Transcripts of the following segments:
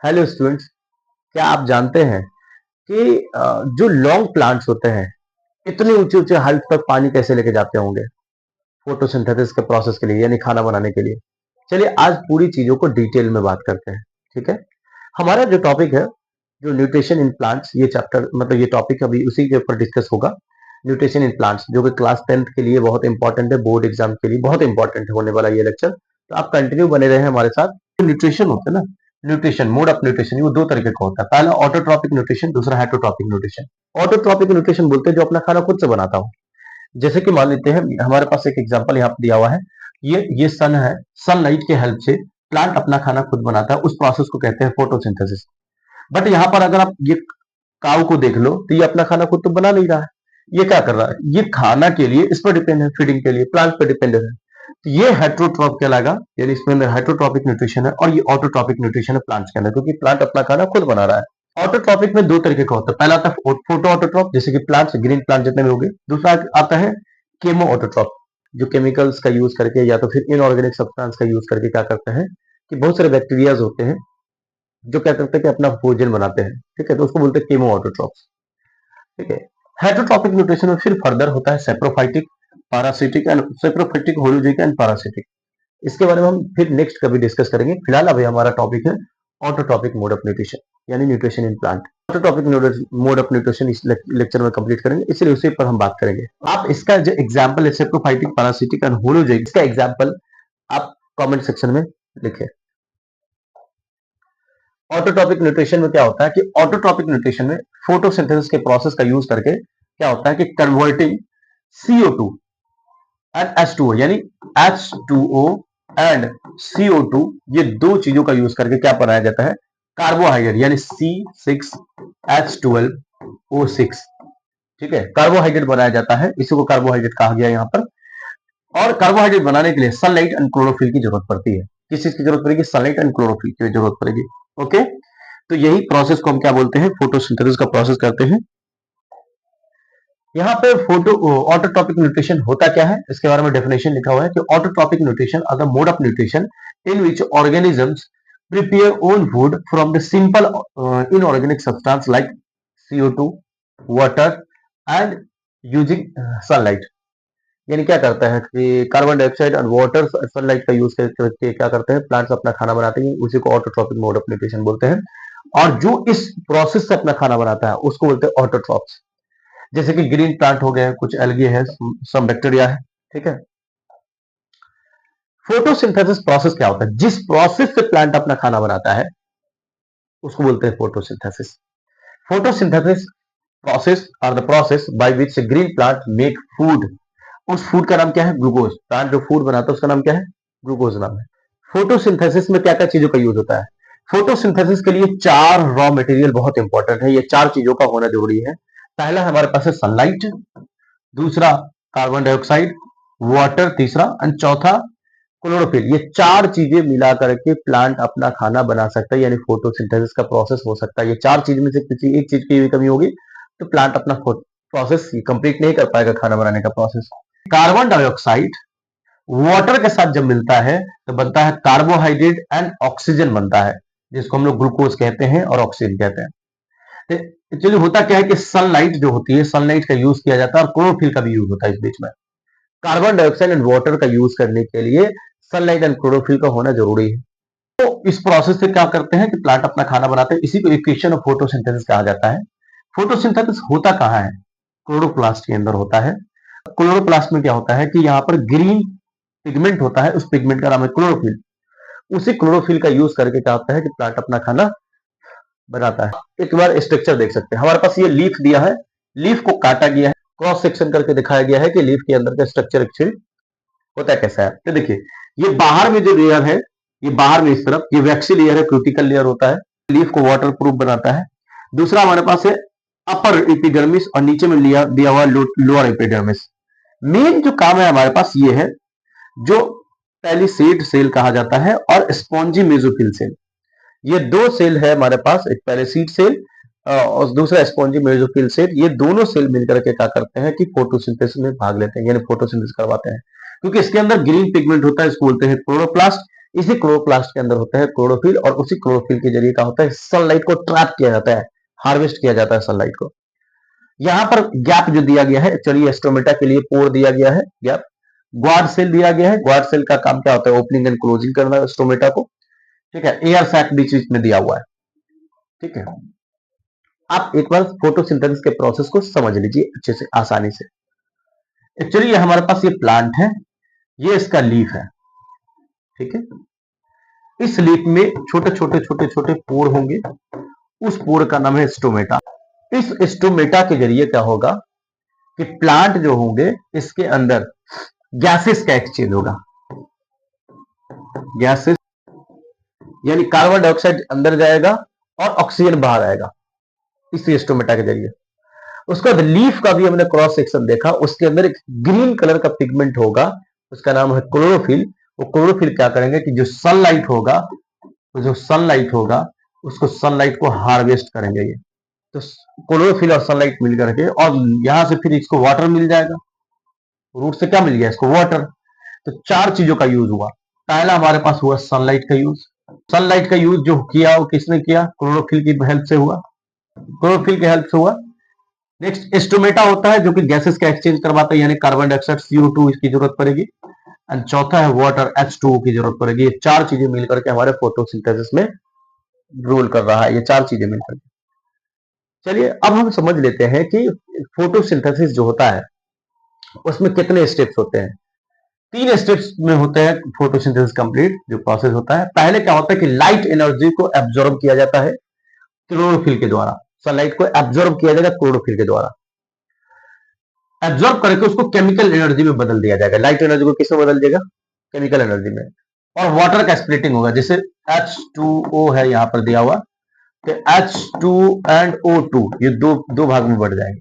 Hello students, क्या आप जानते हैं कि जो लॉन्ग प्लांट्स होते हैं इतने ऊंचे ऊंचे हाइट तक पानी कैसे लेके जाते होंगे फोटोसिंथेसिस के प्रोसेस के लिए यानी खाना बनाने के लिए। चलिए आज पूरी चीजों को डिटेल में बात करते हैं। ठीक है, हमारा जो टॉपिक है, जो न्यूट्रिशन इन प्लांट्स, ये चैप्टर मतलब ये टॉपिक अभी उसी के ऊपर डिस्कस होगा। न्यूट्रिशन इन प्लांट्स जो कि क्लास 10th के लिए बहुत इंपॉर्टेंट है, बोर्ड एग्जाम के लिए बहुत इंपॉर्टेंट होने वाला ये लेक्चर। तो आप कंटिन्यू बने रहे हमारे साथ। न्यूट्रिशन होता है ना, न्यूट्रिशन, मोड ऑफ न्यूट्रिशन, वो दो तरीके का होता है। पहला ऑटोट्रॉपिक न्यूट्रिशन, दूसरा हेटरोट्रॉपिक न्यूट्रिशन। ऑटोट्रॉपिक न्यूट्रिशन बोलते हैं जो अपना खाना खुद से बनाता हो। जैसे कि मान लेते हैं हमारे पास एक एग्जांपल यहाँ पे दिया हुआ है। ये सन है, सनलाइट के हेल्प से प्लांट अपना खाना खुद बनाता है, उस प्रोसेस को कहते हैं फोटोसिंथेसिस। बट यहाँ पर अगर आप ये काऊ को देख लो तो ये अपना खाना खुद तो बना नहीं रहा है। ये क्या कर रहा है, ये खाना के लिए इस पर डिपेंड है, फीडिंग के लिए प्लांट पर डिपेंडेंट है। तो ये हेटरोट्रॉप कहलाएगा, यानी इसमें हेटरोट्रॉपिक न्यूट्रिशन है। और ये ऑटोट्रॉपिक न्यूट्रिशन है प्लांट्स के अंदर, क्योंकि प्लांट अपना खाना खुद बना रहा है। ऑटोट्रॉपिक में दो तरीके का होता है। पहला आता है फोटो ऑटोट्रॉप, जैसे कि प्लांट्स, ग्रीन प्लांट जितने भी हो गए। दूसरा आता है केमो ऑटोट्रॉप, जो केमिकल्स का यूज करके या तो फिर इनऑर्गेनिक सब्सटेंस का यूज करके क्या करते हैं कि बहुत सारे बैक्टीरियाज होते हैं जो क्या करते हैं कि अपना भोजन बनाते हैं। ठीक है, तो उसको बोलते हैं केमो ऑटोट्रॉप्स। ठीक है, हेटरोट्रॉपिक न्यूट्रिशन में फिर फर्दर होता है saprophytic, parasitic and saprophytic, holozoic and parasitic. इसके बारे में हम फिर नेक्स्ट कभी डिस्कस करेंगे। फिलहाल अभी हमारा टॉपिक है ऑटोट्रॉपिक मोड ऑफ न्यूट्रिशन, यानी nutrition in plant. Autotrophic mode of nutrition इस लेक्चर में कंप्लीट करेंगे, इसलिए उसी पर हम बात करेंगे। आप इसका जो एग्जांपल है सेप्रोफाइटिक, पैरासिटिक एंड होलोजिक, इसका एग्जांपल आप कमेंट सेक्शन में लिखें। ऑटोट्रॉपिक न्यूट्रिशन में क्या होता है कि ऑटोट्रॉपिक न्यूट्रिशन में फोटोसिंथेसिस के प्रोसेस का यूज करके क्या होता है कि कन्वर्टिंग CO2 एंड H2O, यानी H2O एंड CO2, ये दो चीजों का यूज करके क्या बनाया जाता है, कार्बोहाइड्रेट, यानी C6H12O6। ठीक है, कार्बोहाइड्रेट बनाया जाता है, इसी को कार्बोहाइड्रेट कहा गया यहाँ पर। और कार्बोहाइड्रेट बनाने के लिए सनलाइट एंड क्लोरोफिल की जरूरत पड़ती है। किस चीज की जरूरत पड़ेगी, सनलाइट एंड क्लोरोफिल की जरूरत पड़ेगी। ओके, तो यही प्रोसेस को हम क्या बोलते हैं, फोटोसिंथेसिस का प्रोसेस करते हैं। यहाँ पे फोटो ऑटोट्रॉपिक न्यूट्रिशन होता क्या है, इसके बारे में डेफिनेशन लिखा हुआ है कि autotrophic nutrition are the mode of nutrition in which organisms prepare own food from the simple inorganic substance like CO2, water and using sunlight. यानी क्या करता है कि कार्बन डाइऑक्साइड और वाटर, सनलाइट का यूज करके क्या करते हैं, प्लांट्स अपना खाना बनाते हैं, उसी को ऑटोट्रॉपिक मोड ऑफ न्यूट्रिशन बोलते हैं। और जो इस प्रोसेस से अपना खाना बनाता है उसको बोलते हैं ऑटोट्रॉप्स। जैसे कि ग्रीन प्लांट हो गए, कुछ एल्गी है, सम बैक्टीरिया है। ठीक है, फोटोसिंथेसिस प्रोसेस क्या होता है, जिस प्रोसेस से प्लांट अपना खाना बनाता है उसको बोलते हैं photosynthesis. Photosynthesis process are the process by which green plant make food. उस फूड का नाम क्या है, ग्लूकोज। प्लांट जो फूड बनाता है उसका नाम क्या है, ग्लूकोज नाम है। फोटोसिंथेसिस में क्या क्या चीजों का यूज होता है, फोटोसिंथेसिस के लिए चार रॉ मटेरियल बहुत इंपॉर्टेंट है, ये चार चीजों का होना जरूरी है। पहला हमारे पास है सनलाइट, दूसरा कार्बन डाइऑक्साइड, वाटर तीसरा, एंड चौथा क्लोरोफिल। ये चार चीजें मिला करके प्लांट अपना खाना बना सकता है, यानी फोटोसिंथेसिस का प्रोसेस हो सकता है। ये चार चीज में से किसी एक चीज की भी कमी होगी तो प्लांट अपना प्रोसेस कंप्लीट नहीं कर पाएगा, खाना बनाने का प्रोसेस। कार्बन डाइऑक्साइड वाटर के साथ जब मिलता है तो बनता है कार्बोहाइड्रेट एंड ऑक्सीजन बनता है, जिसको हम लोग ग्लूकोज कहते हैं और ऑक्सीजन कहते हैं। एक्चुअली होता क्या है कि सनलाइट जो होती है, सनलाइट का यूज किया जाता है और क्लोरोफिल का भी यूज होता है इस बीच में। कार्बन डाइऑक्साइड एंड वाटर का यूज करने के लिए सनलाइट एंड क्लोरोफिल का होना जरूरी है। तो इस प्रोसेस से क्या करते हैं कि प्लांट अपना खाना बनाते हैं, इसी को इक्वेशन ऑफ फोटोसिंथेसिस कहा जाता है। फोटोसिंथेसिस होता कहाँ है, क्लोरोप्लास्ट के अंदर होता है। क्लोरोप्लास्ट में क्या होता है कि यहाँ पर ग्रीन पिगमेंट होता है, उस पिगमेंट का नाम है क्लोरोफिल। उसी क्लोरोफिल का यूज करके क्या होता है कि प्लांट अपना खाना बनाता है। एक बार स्ट्रक्चर देख सकते हैं, हमारे पास ये लीफ दिया है, लीफ को काटा गया है, क्रॉस सेक्शन करके दिखाया गया है कि लीफ के अंदर का स्ट्रक्चर एक्चुअली होता कैसा है। तो देखिए, ये बाहर में जो लेयर है, ये बाहर में इस तरफ ये वैक्सी लेयर है, क्यूटिकल लेयर होता है, लीफ को वाटर प्रूफ बनाता है। दूसरा हमारे पास है अपर एपिडर्मिस और नीचे में दिया हुआ लोअर एपिडर्मिस। मेन जो काम है हमारे पास ये है, जो पैलिसेड सेल कहा जाता है और स्पॉन्जी मेसोफिल सेल। ये दो सेल है हमारे पास, एक पैलिसेड सेल और दूसरा स्पॉन्जी मेसोफिल सेल। ये दोनों सेल मिलकर के क्या करते हैं कि फोटोसिंथेसिस में भाग लेते हैं, यानी फोटोसिंथेसिस करवाते हैं। क्योंकि इसके अंदर ग्रीन पिगमेंट होता है, इसको बोलते हैं क्लोरोप्लास्ट। इसी क्लोरोप्लास्ट के अंदर होता है क्लोरोफिल, और उसी क्लोरोफिल के जरिए क्या होता है, सनलाइट को ट्रैप किया जाता है, हार्वेस्ट किया जाता है सनलाइट को। यहां पर गैप जो दिया गया है, चलिए स्टोमेटा के लिए पोर दिया गया है, गैप ग्वाड सेल दिया गया है। ग्वाड सेल का काम क्या होता है, ओपनिंग एंड क्लोजिंग करना स्टोमेटा को, ठीक है। एयर सैक बीच बीच में दिया हुआ है, ठीक है। आप एक बार फोटोसिंथेसिस के प्रोसेस को समझ लीजिए अच्छे से, आसानी से। एक्चुअली ये हमारे पास ये प्लांट है, ये इसका लीफ है, ठीक है। इस लीफ में छोटे छोटे छोटे छोटे पोर होंगे, उस पोर का नाम है स्टोमेटा। इस स्टोमेटा के जरिए क्या होगा कि प्लांट जो होंगे इसके अंदर गैसेस का एक्सचेंज होगा, गैसेस यानी कार्बन डाइऑक्साइड अंदर जाएगा और ऑक्सीजन बाहर आएगा इसी स्टोमेटा के जरिए। उसके बाद लीफ का भी हमने क्रॉस सेक्शन देखा, उसके अंदर एक ग्रीन कलर का पिगमेंट होगा, उसका नाम है क्लोरोफिल। वो क्लोरोफिल क्या करेंगे कि जो सनलाइट होगा, उसको सनलाइट को हार्वेस्ट करेंगे ये। तो क्लोरोफिल और सनलाइट मिल करके, और यहां से फिर इसको वाटर मिल जाएगा, रूट से क्या मिल गया इसको, वाटर। तो चार चीजों का यूज हुआ। पहला हमारे पास हुआ सनलाइट का यूज। सनलाइट का यूज जो किया वो किसने किया, क्लोरोफिल की हेल्प से हुआ, क्लोरोफिल की हेल्प से हुआ। नेक्स्ट स्टोमेटा होता है जो कि गैसेस का एक्सचेंज करवाता है, यानी कार्बन डाइऑक्साइड CO2 इसकी जरूरत पड़ेगी, एंड चौथा है वाटर H2O की जरूरत पड़ेगी। ये चार चीजें मिलकर के हमारे फोटोसिंथेसिस में रोल कर रहा है, ये चार चीजें मिलकर। चलिए अब हम समझ लेते हैं कि फोटोसिंथेसिस जो होता है उसमें कितने स्टेप्स होते हैं। 3 स्टेप्स में होते हैं फोटोसिंथेसिस कंप्लीट जो प्रोसेस होता है। पहले क्या होता है कि लाइट एनर्जी को एब्जॉर्ब किया जाता है क्लोरोफिल के द्वारा, सनलाइट को एब्जॉर्ब किया जाएगा क्लोरोफिल के द्वारा, एब्जॉर्ब करके उसको केमिकल एनर्जी में बदल दिया जाएगा। लाइट एनर्जी को किसमें बदल देगा, केमिकल एनर्जी में। और वाटर का स्प्लिटिंग होगा, जैसे H2O है यहां पर दिया हुआ, तो H2 एंड O2 ये दो भाग में बढ़ जाएंगे,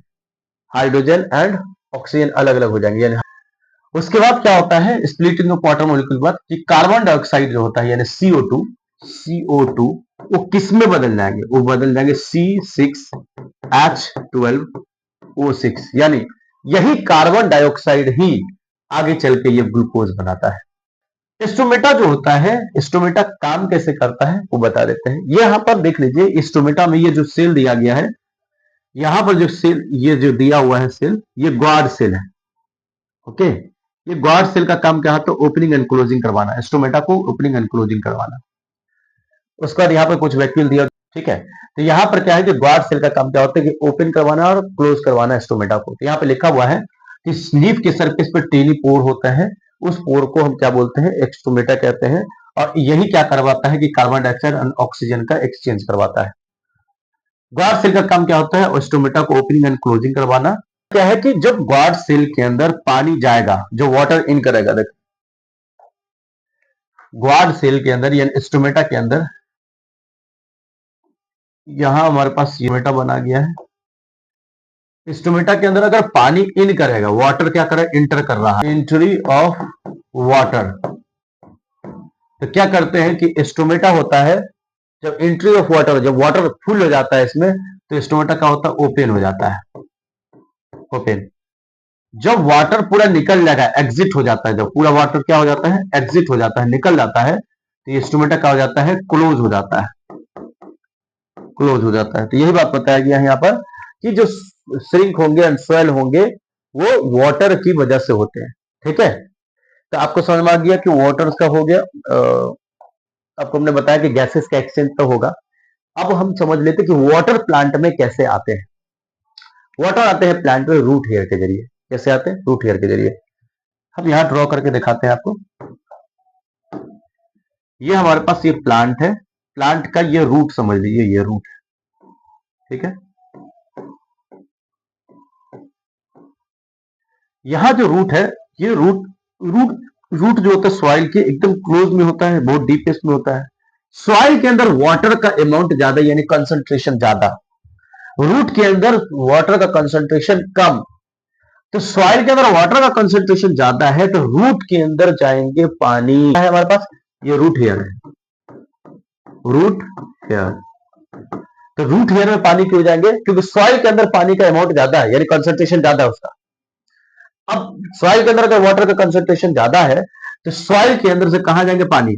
हाइड्रोजन एंड ऑक्सीजन अलग अलग हो जाएंगे। यानी उसके बाद क्या होता है स्प्लिटिंग ऑफ वाटर मॉलिक्यूल के बाद कि कार्बन डाइऑक्साइड जो होता है यानी CO2 वो किस में बदल जाएंगे, वो बदल जाएंगे C6H12O6, यानी यही कार्बन डाइऑक्साइड ही आगे चल के ये ग्लूकोज बनाता है। स्टोमेटा जो होता है, स्टोमेटा काम कैसे करता है वो बता देते हैं। ये यहां पर देख लीजिए, स्टोमेटा में ये जो सेल दिया गया है, यहां पर जो सेल ये जो दिया हुआ है सेल, ये ग्वाड सेल है, ओके। ये ग्वाड सेल का काम क्या है, तो ओपनिंग एंड क्लोजिंग करवाना, स्टोमेटा को ओपनिंग एंड क्लोजिंग करवाना। उसके बाद यहाँ पर कुछ वैक्यूल दिया, ठीक है। तो यहाँ पर क्या है कि ग्वाड सेल का काम क्या होता है कि ओपन करवाना और क्लोज करवाना स्टोमेटा को। तो यहाँ पे लिखा हुआ है कि लीफ के सरफेस पर टेनी पोर होता है, उस पोर को हम क्या बोलते हैं, एक्सटोमेटा कहते हैं। और यही क्या करवाता है कि कार्बन डाइऑक्साइड और ऑक्सीजन का एक्सचेंज करवाता है। ग्वाड सेल का काम क्या होता है, स्टोमेटा को ओपनिंग एंड क्लोजिंग करवाना। क्या है कि जब ग्वाड सेल के अंदर पानी जाएगा, जो वाटर इन करेगा, देखो ग्वाड सेल के अंदर यानी स्टोमेटा के अंदर, यहां हमारे पास स्टोमेटा बना गया है। स्टोमेटा के अंदर अगर पानी इन करेगा, वाटर क्या करे, इंटर कर रहा है, एंट्री ऑफ वाटर। तो क्या करते हैं कि स्टोमेटा होता है, जब एंट्री ऑफ वाटर, जब वाटर फुल हो जाता है इसमें, तो स्टोमेटा का होता है ओपन हो जाता है, ओपन। जब वाटर पूरा निकल जाएगा, एग्जिट हो जाता है, जब पूरा वाटर क्या हो जाता है, एग्जिट हो जाता है, निकल जाता है, तो ये स्टोमेटा क्या हो जाता है, क्लोज हो जाता है, क्लोज हो जाता है। तो यही बात बताया गया है यहाँ पर कि जो श्रिंक होंगे एंड स्वेल होंगे वो वाटर की वजह से होते हैं, ठीक है। तो आपको समझ में आ गया कि वाटर का हो गया। आपको हमने बताया कि गैसेस का एक्सचेंज तो होगा। अब हम समझ लेते हैं कि वाटर प्लांट में कैसे आते हैं। वाटर आते हैं प्लांट में रूट हेयर के जरिए। कैसे आते हैं, रूट हेयर के जरिए। हम यहां ड्रॉ करके दिखाते हैं आपको। ये हमारे पास ये प्लांट है, प्लांट का ये रूट समझ लीजिए, ये रूट है, ठीक है। यहां जो रूट है, ये रूट जो होता है सॉइल के एकदम क्लोज में होता है, बहुत डीपेस्ट में होता है। सॉइल के अंदर वाटर का अमाउंट ज्यादा यानी कंसंट्रेशन ज्यादा, रूट के अंदर वाटर का कंसंट्रेशन कम। तो सॉइल के अंदर वाटर का कंसंट्रेशन ज्यादा है, तो रूट के अंदर जाएंगे पानी है हमारे पास, ये रूट हेयर है, रूट हेयर। तो रूट हेयर में पानी क्यों जाएंगे, क्योंकि सॉइल के अंदर पानी का अमाउंट ज्यादा है यानी कंसंट्रेशन ज्यादा है उसका। अब सॉइल के अंदर अगर वाटर का कंसंट्रेशन ज्यादा है तो सॉइल के अंदर से कहां जाएंगे पानी,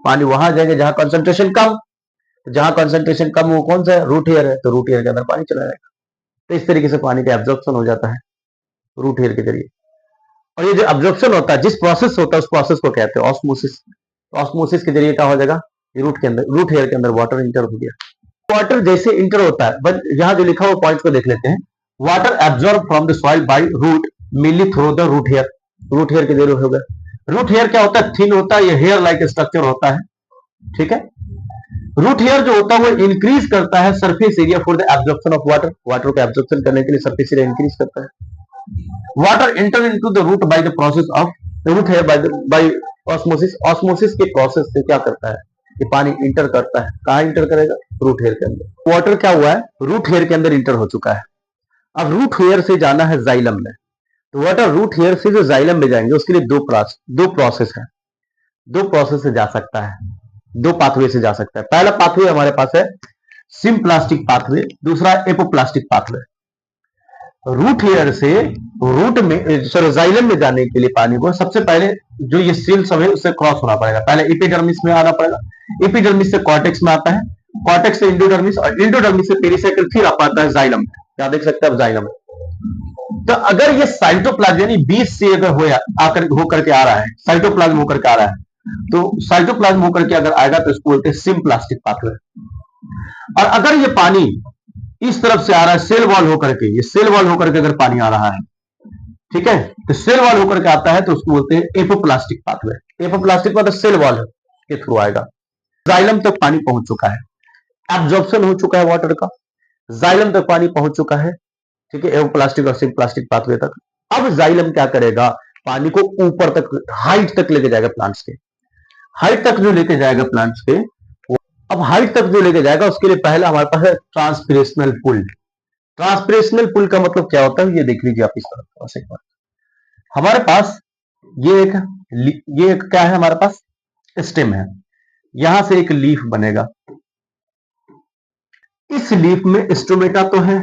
पानी वहां जाएंगे जहां कंसंट्रेशन कम, जहां कंसंट्रेशन कम वो कौन सा है, रूट हेयर है, तो रूट हेयर के अंदर पानी चला जाएगा। तो इस तरीके से पानी का एब्जॉर्प्शन हो जाता है रूट हेयर के जरिए। और ये जो एब्जॉर्प्शन होता है, जिस प्रोसेस होता है उस प्रोसेस को कहते हैं ऑस्मोसिस। ऑस्मोसिस के जरिए क्या हो जाएगा, रूट के अंदर, रूट हेयर के अंदर वाटर इंटर हो गया। वाटर जैसे इंटर होता है, बट यहाँ जो लिखा हुआ पॉइंट को देख लेते हैं। Water absorb from the soil by root mainly through the root hair. Root hair के जरिए हो गया। रूट हेयर क्या होता है, थिन होता है, ये हेयर लाइक स्ट्रक्चर होता है, ठीक है। रूट हेयर जो होता है वो इंक्रीज करता है surface area for the absorption of water. Water को एब्जॉर्प्शन करने के लिए सरफेस एरिया इंक्रीज करता है। Water enter into the root by the process of root hair by osmosis. Osmosis के प्रोसेस से क्या करता है, ये पानी इंटर करता है, कहां इंटर करेगा, रूट हेयर के अंदर। वाटर क्या हुआ है, रूट हेयर के अंदर इंटर हो चुका है। अब रूट हेयर से जाना है जाइलम में, तो वाटर रूट हेयर से जो जाइलम में जाएंगे उसके लिए दो प्रोसेस है, दो प्रोसेस से जा सकता है, दो पाथवे से जा सकता है। पहला पाथवे हमारे पास है सिम्प्लास्टिक पाथवे, दूसरा एपोप्लास्टिक पाथवे। रूट हेयर से रूट में सॉरी जाइलम में जाने के लिए पानी को सबसे पहले जो ये सेल सब है उससे क्रॉस होना पड़ेगा। पहले एपिडर्मिस में आना पड़ेगा, एपिडर्मिस से कॉर्टेक्स में आता है, कॉर्टेक्स से इंडोडर्मिस, और इंडोडर्मिस से पेरिसाइकिल, फिर आ पाता है जाइलम में। क्या देख सकते हैं आप, जाइलम। तो अगर ये साइटोप्लाज्म यानी बीज से अगर होकर के आ रहा है, साइटोप्लाज्म होकर के आ रहा है, तो साइटोप्लाज्म होकर के अगर आएगा तो इसको बोलते हैं सिम्प्लास्टिक पाथवे। और अगर ये पानी इस तरफ से आ रहा है सेल वॉल होकर के, ये सेल वॉल होकर के अगर पानी आ रहा है, ठीक है, तो सेल वॉल होकर के आता है तो उसको बोलते हैं एपोप्लास्टिक पाथवे। एपोप्लास्टिक मतलब सेल वॉल के थ्रू आएगा। जाइलम तक पानी पहुंच चुका है, एब्जॉर्प्शन हो चुका है वाटर का, जाइलम तक पानी पहुंच चुका है, ठीक है, एपोप्लास्टिक और सिम्प्लास्टिक पाथवे तक। अब जाइलम क्या करेगा, पानी को ऊपर तक, हाइट तक लेके जाएगा प्लांट्स के, हाइट तक जो लेके जाएगा प्लांट्स के। अब हाइट तक जो लेके जाएगा उसके लिए पहला हमारे पास है ट्रांसपिरेशनल पुल। ट्रांसपिरेशनल पुल का मतलब क्या होता है, ये देख लीजिए आप इस तरफ से एक बार। हमारे पास ये एक क्या है, हमारे पास स्टेम है, यहां से एक लीफ बनेगा, इस लीफ में स्टोमेटा तो है।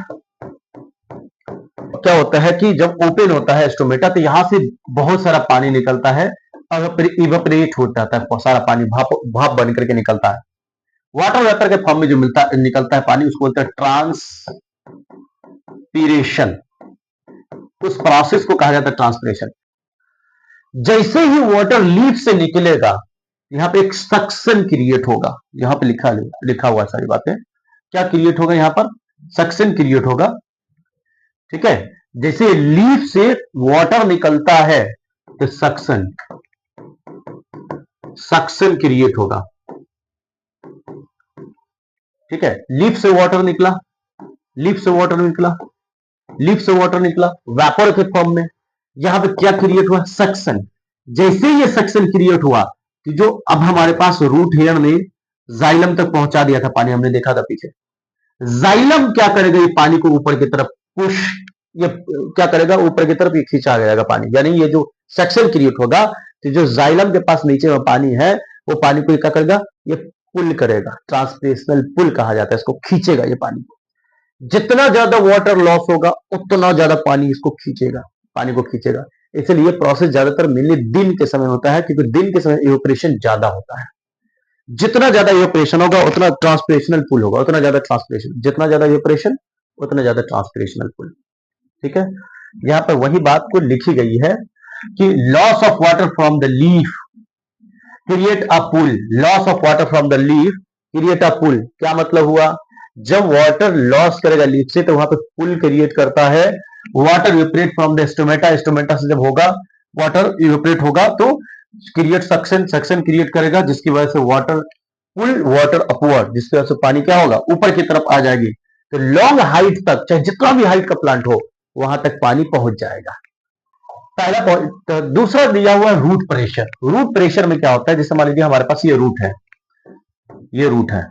क्या होता है कि जब ओपन होता है स्टोमेटा तो यहां से बहुत सारा पानी निकलता है, इवेपोरेट हो जाता है, सारा पानी भाप बन करके निकलता है, वाटर वेपर के फॉर्म में जो निकलता है पानी, उसको बोलते हैं ट्रांसपीरेशन। उस प्रोसेस को कहा जाता है ट्रांसपीरेशन। जैसे ही वाटर लीफ से निकलेगा, यहां पे एक सक्शन क्रिएट होगा, यहां पे लिखा हुआ सारी बातें, क्या क्रिएट होगा, यहां पर सक्शन क्रिएट होगा, ठीक है। जैसे लीफ से वाटर निकलता है तो सक्शन क्रिएट होगा, ठीक है। लीफ से वाटर निकला, लीफ से वाटर निकला, लीफ से वाटर निकला वेपर के फॉर्म में, यहां पे क्या क्रिएट हुआ, सक्शन। जैसे ये सक्शन क्रिएट हुआ कि जो अब हमारे पास रूट हेयर ने जाइलम तक पहुंचा दिया था पानी, हमने देखा था पीछे। जाइलम क्या करेगा, ये पानी को ऊपर की तरफ पुश, ये क्या करेगा, ऊपर की तरफ ये खींचा जाएगा पानी, यानी ये जो सक्शन क्रिएट होगा तो जो जाइलम के पास नीचे में पानी है वो पानी को क्या करेगा, ये पुल करेगा, ट्रांसपिरेशनल पुल कहा जाता है इसको, खींचेगा ये पानी को। जितना ज्यादा वाटर लॉस होगा उतना ज्यादा पानी इसको खींचेगा, पानी को खींचेगा। इसलिए ये प्रोसेस ज्यादातर मेनली दिन के समय होता है, क्योंकि दिन के समय इवेपोरेशन ज्यादा होता है। जितना ज्यादा इवेपोरेशन होगा उतना ट्रांसपिरेशनल पुल होगा, उतना ज्यादा ट्रांसपिरेशन, जितना ज्यादा इवेपोरेशन उतना ज्यादा ट्रांसपिरेशनल पुल, ठीक है। यहां पर वही बात को लिखी गई है कि loss of water from the leaf create a pull, loss of water from the leaf create a pull. क्या मतलब हुआ, जब वाटर लॉस करेगा लीफ से तो वहां पे पुल क्रिएट करता है। Water evaporate from the stomata, stomata से जब होगा वाटर इवेपोरेट होगा तो क्रिएट सक्शन, सक्शन क्रिएट करेगा जिसकी वजह से वाटर पुल वाटर अपवर्ड, जिसकी वजह से पानी क्या होगा, ऊपर की तरफ आ जाएगी। तो लॉन्ग हाइट तक, चाहे जितना भी हाइट का प्लांट हो वहां तक पानी पहुंच जाएगा। पहला पॉइंट। तो दूसरा दिया हुआ रूट प्रेशर। रूट प्रेशर में क्या होता है, जैसे मान लीजिए हमारे पास ये रूट है, ये रूट है,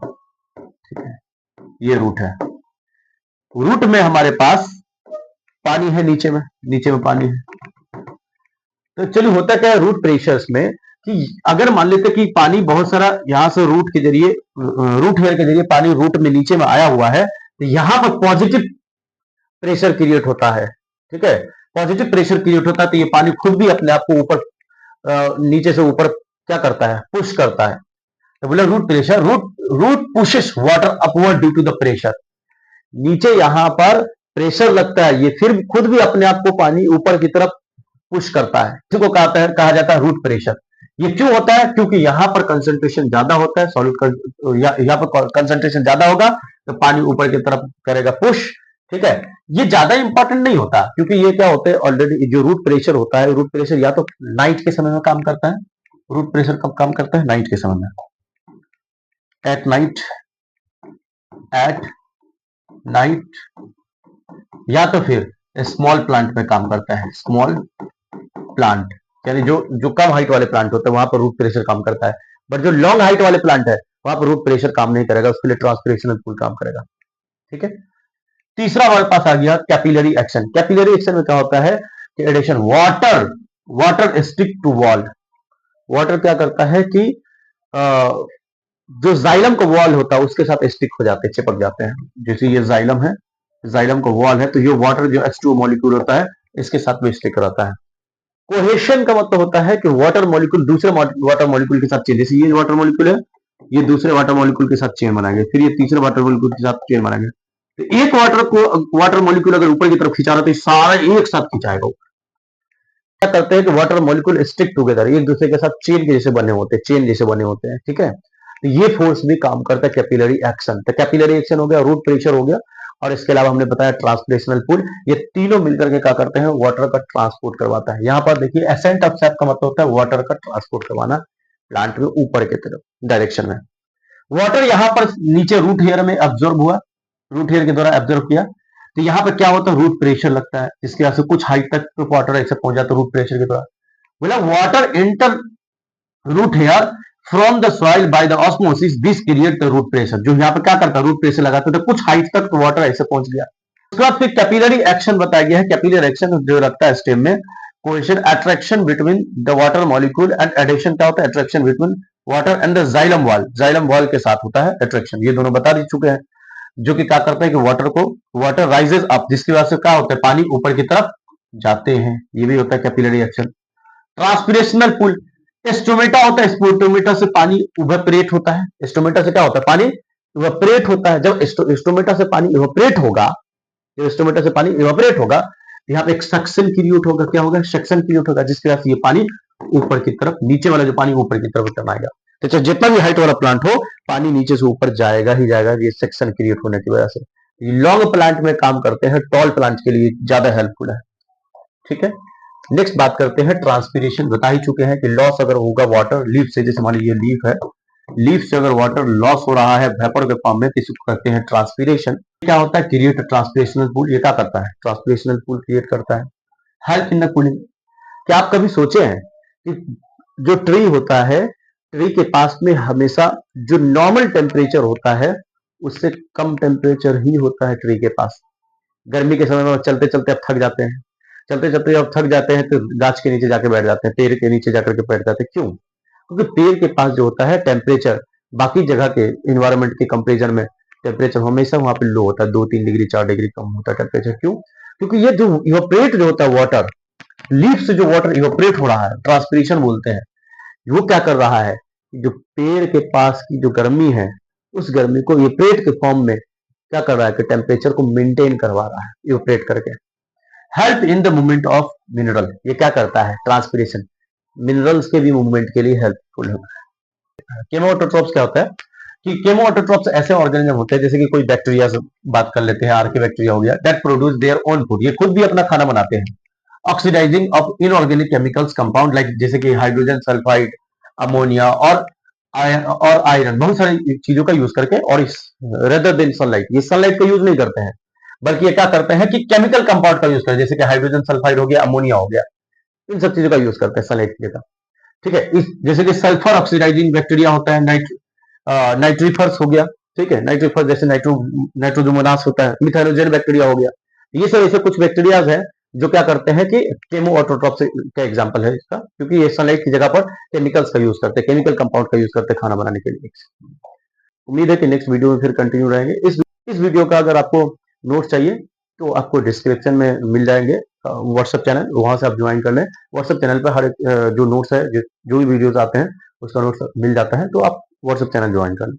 ठीक है, ये रूट है, रूट में हमारे पास पानी है, नीचे में पानी है। तो चलिए होता क्या है रूट प्रेशर्स में कि अगर मान लेते कि पानी बहुत सारा यहां से रूट के जरिए, रूट हेयर के जरिए पानी रूट में नीचे में आया हुआ है, तो यहां पर पॉजिटिव प्रेशर क्रिएट होता है, ठीक है। पॉजिटिव प्रेशर क्रिएट होता है तो ये पानी खुद भी अपने आप को ऊपर, नीचे से ऊपर क्या करता है, पुश करता है। तो बोला root pressure, root pushes water upward due to the pressure. नीचे यहां पर प्रेशर लगता है, ये फिर खुद भी अपने आप को पानी ऊपर की तरफ पुश करता है, इसको कहा जाता है रूट प्रेशर। ये क्यों होता है? क्योंकि यहां पर कंसंट्रेशन ज्यादा होता है सॉलिड का, यहां पर कंसंट्रेशन ज्यादा होगा तो पानी ऊपर की तरफ करेगा पुश। ठीक है, ये ज्यादा इंपॉर्टेंट नहीं होता, क्योंकि ये क्या होता है ऑलरेडी जो रूट प्रेशर होता है, रूट प्रेशर या तो नाइट के समय में काम करता है। रूट प्रेशर कब काम करता है? नाइट के समय में, एट नाइट, एट नाइट, या तो फिर स्मॉल प्लांट में काम करता है। स्मॉल प्लांट यानी जो कम हाइट वाले प्लांट होते हैं वहां पर रूट प्रेशर काम करता है, बट जो लॉन्ग हाइट वाले प्लांट है वहां पर रूट प्रेशर काम नहीं करेगा, उसके लिए ट्रांसपिरेशनल पूल काम करेगा। ठीक है, तीसरा हमारे पास आ गया कैपिलरी एक्शन। कैपिलरी एक्शन में क्या होता है कि adhesion water stick to wall. Water क्या करता है कि जो जाइलम का वॉल होता है उसके साथ स्टिक हो जाते हैं, चिपक जाते हैं। जैसे ये जाइलम है, जाइलम का वॉल है, तो ये वाटर जो H2O मॉलिक्यूल होता है इसके साथ में स्टिक रहता है। कोहेशन का मतलब होता है कि वाटर मॉलिक्यूल दूसरे वाटर मॉलिक्यूल के साथ चेन, जैसे ये वाटर मॉलिक्यूल है, ये दूसरे वाटर मॉलिक्यूल के साथ चेन बनाएंगे, फिर ये तीसरे वाटर मॉलिक्यूल के साथ चेन बनाएंगे। तो एक वाटर मॉलिक्यूल अगर ऊपर की तरफ खिंचा रहा है तो सारा एक साथ खिंचाएगा। क्या करते हैं कि वाटर मॉलिक्यूल स्टिक टुगेदर, एक दूसरे के साथ चेन के जैसे बने होते हैं, चेन जैसे बने होते हैं। ठीक है, तो ये फोर्स भी काम करता है कैपिलरी एक्शन। तो कैपिलरी एक्शन हो गया, रूट प्रेशर हो गया, और इसके अलावा हमने बताया ट्रांसप्रेशनल पुल। ये तीनों मिलकर के क्या करते हैं? वाटर का ट्रांसपोर्ट करवाता है। यहाँ पर देखिए एसेंट ऑफ सैप का मतलब होता है वाटर का ट्रांसपोर्ट करवाना प्लांट में ऊपर की तरफ डायरेक्शन में। वाटर यहाँ पर नीचे रूट हेयर में एब्जॉर्ब हुआ, रूट हेयर के द्वारा एब्जॉर्ब किया, तो यहाँ पर क्या होता है? रूट प्रेशर लगता है, जिसकी वजह से कुछ हाइट तक तो वाटर ऐसे पहुंच जाता है रूट प्रेशर के द्वारा। बोला water enter root hair from the soil by the osmosis, this create the root pressure. जो यहाँ पर क्या करता है? रूट प्रेशर लगाता है, तो कुछ हाइट तक तो वाटर ऐसे पहुंच गया। उसके बाद फिर कैपिलरी एक्शन बताया गया है। कैपिलरी एक्शन जो लगता है स्टेम में, cohesion attraction between the water molecule and adhesion क्या होता है? Attraction between water and the xylem wall, xylem wall के साथ होता है अट्रैक्शन। ये दोनों बता चुके हैं, जो कि क्या करता है कि वाटर राइजेस अप, जिसकी वजह से क्या होता है? पानी ऊपर की तरफ जाते हैं। ये भी होता है कैपिलरी एक्शन। ट्रांसपिरेशनल पुल, स्टोमेटा होता है, स्टोमेटा से पानी इवेपोरेट होता है। स्टोमेटा से क्या होता है? पानी इवेपोरेट होता है। जब स्टोमेटा से पानी इवेपोरेट होगा, जब स्टोमेटा से पानी इवेपोरेट होगा, यहाँ पे एक सक्शन क्रिएट होगा। क्या होगा? सक्शन क्रिएट होगा, जिसकी वजह से ये पानी ऊपर की तरफ, नीचे वाला जो पानी ऊपर की तरफ उतर आएगा। तो चाहे जितना भी हाइट वाला प्लांट हो, पानी नीचे से ऊपर जाएगा ही जाएगा, ये सेक्शन क्रिएट होने की वजह से। लॉन्ग प्लांट में काम करते हैं, टॉल प्लांट के लिए ज्यादा हेल्पफुल है। ठीक है, नेक्स्ट बात करते हैं ट्रांसपिरेशन। बता ही चुके हैं कि लॉस अगर होगा वाटर लीफ से, जैसे मान लीजिए लीफ है, लीफ से अगर वाटर लॉस हो रहा है वेपर के फॉर्म में, तो इसको कहते हैं ट्रांसपिरेशन। क्या होता है? Create transpirational pull. ये क्या करता है? ट्रांसपिरेशनल पूल क्रिएट करता है, हेल्प इन द कूलिंग। क्या आप कभी सोचे हैं कि जो ट्री होता है, ट्री के पास में हमेशा जो नॉर्मल टेम्परेचर होता है उससे कम टेम्परेचर ही होता है ट्री के पास। गर्मी के समय में चलते चलते आप थक जाते हैं, चलते चलते जब थक जाते हैं तो गाछ के नीचे जाके बैठ जाते हैं, पेड़ के नीचे जाकर के बैठ जाते हैं। क्यों? क्योंकि पेड़ के पास जो होता है टेम्परेचर बाकी जगह के इन्वायरमेंट के कंपेरिजन में टेम्परेचर हमेशा वहां पे लो होता है, 2-3 डिग्री 4 डिग्री कम होता है टेम्परेचर। क्यों? क्योंकि ये जो इवेपोरेट जो होता है वाटर, लीफ से जो वाटर इवेपोरेट हो रहा है, ट्रांसपिरेशन बोलते हैं, वो क्या कर रहा है? जो पेड़ के पास की जो गर्मी है, उस गर्मी को इवेपोरेट के फॉर्म में क्या कर रहा है कि टेम्परेचर को मेंटेन करवा रहा है इवेपोरेट करके। Help in the movement of mineral, ये क्या करता है? ट्रांसपिरेशन मिनरल्स के भी मूवमेंट के लिए हेल्पफुल है। केमोऑटोट्रोप्स क्या होता है कि केमोऑटोट्रोप्स ऐसे ऑर्गेनिज्म होते हैं, जैसे कि कोई बैक्टीरिया से बात कर लेते हैं, आर्के बैक्टीरिया हो गया, that produce their own food, ये खुद भी अपना खाना बनाते हैं। Oxidising of inorganic chemicals compound like जैसे कि हाइड्रोजन सल्फाइड, अमोनिया और आयरन, बहुत सारी चीजों का यूज करके, और इस रेदर देन सनलाइट, ये सनलाइट का यूज नहीं करते हैं, बल्कि ये क्या करते हैं कि केमिकल कंपाउंड का यूज करते हैं, जैसे कि हाइड्रोजन सल्फाइड हो गया, अमोनिया हो गया, इन सब चीजों का यूज करते हैं सनलाइट की जगह। ठीक है, इस जैसे कि सल्फर ऑक्सीडाइजिंग बैक्टीरिया होता है, नाइट्रीफर्स हो गया। ठीक है, नाइट्रीफर्स जैसे नाइट्रोजोमोनास होता है, मिथाइलोजेन बैक्टीरिया हो गया। ये सब ऐसे कुछ बैक्टीरिया है जो क्या करते हैं कि केमोऑटोट्रोप्स का एग्जांपल है इसका, क्योंकि ये सनलाइट की जगह पर केमिकल्स का यूज करते हैं, केमिकल कंपाउंड का यूज करते हैं खाना बनाने के लिए। उम्मीद है कि नेक्स्ट वीडियो में फिर कंटिन्यू रहेंगे। इस वीडियो का अगर आपको नोट्स चाहिए तो आपको डिस्क्रिप्शन में मिल जाएंगे व्हाट्सएप चैनल, वहां से आप ज्वाइन कर लें। व्हाट्सएप चैनल पर हर जो नोट्स है, जो भी वीडियोस आते हैं उसका नोट्स मिल जाता है, तो आप व्हाट्सएप चैनल ज्वाइन कर लो।